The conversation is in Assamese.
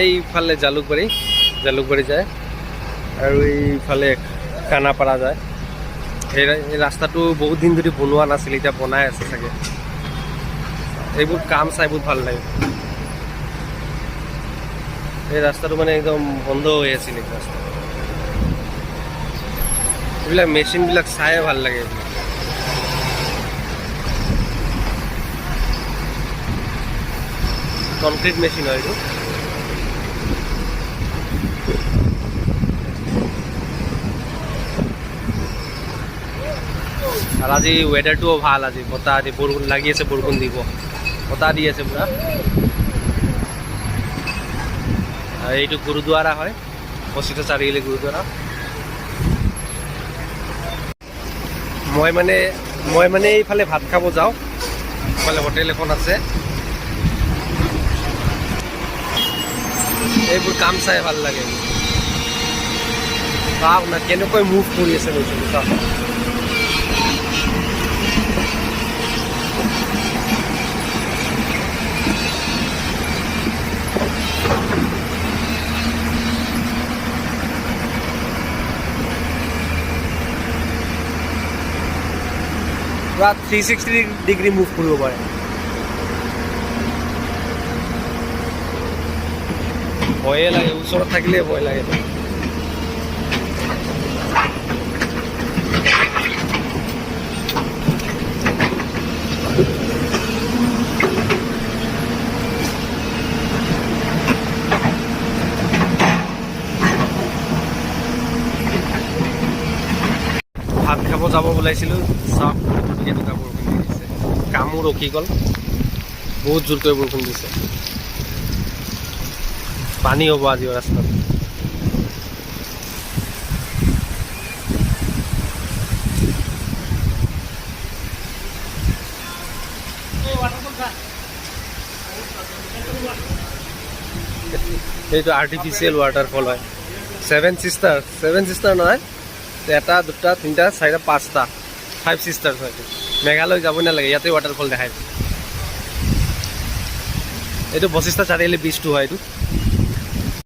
এইফালে জালুকবাৰী যায় আৰু এইফালে খানাপাৰা যায়। এই ৰাস্তাটো বহুত দিন ধৰি বনোৱা নাছিল, এতিয়া বনাই আছে চাগে। এইবোৰ কাম চাই বহুত ভাল লাগে। এই ৰাস্তাটো মানে একদম বন্ধ হৈ আছিল এই ৰাস্তা। এইবিলাক মেচিনবিলাক চাই ভাল লাগে। কনক্ৰিট মেচিন হয় এইটো। আৰু আজি ৱেডাৰটোও ভাল, আজি বতাহ দি বৰষুণ লাগি আছে, বৰষুণ দিব, বতাহ দি আছে পুৰা। এইটো গুৰুদ্বাৰা হয়, বশিষ্ঠ চাৰিআলি গুৰুদ্বাৰা। মই মানে এইফালে ভাত খাব যাওঁ, এইফালে হোটেল এখন আছে। এইবোৰ কাম চাই ভাল লাগে। চাওক না কেনেকৈ মুভ কৰি আছে বস্তুটো, চাওক। পুৰা 360 ডিগ্ৰী মুভ কৰিব পাৰে। ভয়ে লাগে, ওচৰত থাকিলে ভয় লাগে। ভাত খাব যাব ওলাইছিলোঁ, চাওক কেনেকুৱা বৰষুণ দি দিছে। কামো ৰখি গ'ল, বহুত জোৰকৈ বৰষুণ দিছে। পানী হ'ব আজিও ৰাস্তাত। এইটো আৰ্টিফিচিয়েল ৱাটাৰফল হয়। ছেভেন চিষ্টাৰ নহয়, এটা দুটা তিনিটা চাৰিটা পাঁচটা, 5 চিষ্টাৰ্ছ হয়। মেঘালয় যাব নালাগে, ইয়াতে ৱাটাৰফল দেখায়। এইটো বশিষ্ঠ চাৰিআলি ব্ৰিজটো হয় এইটো।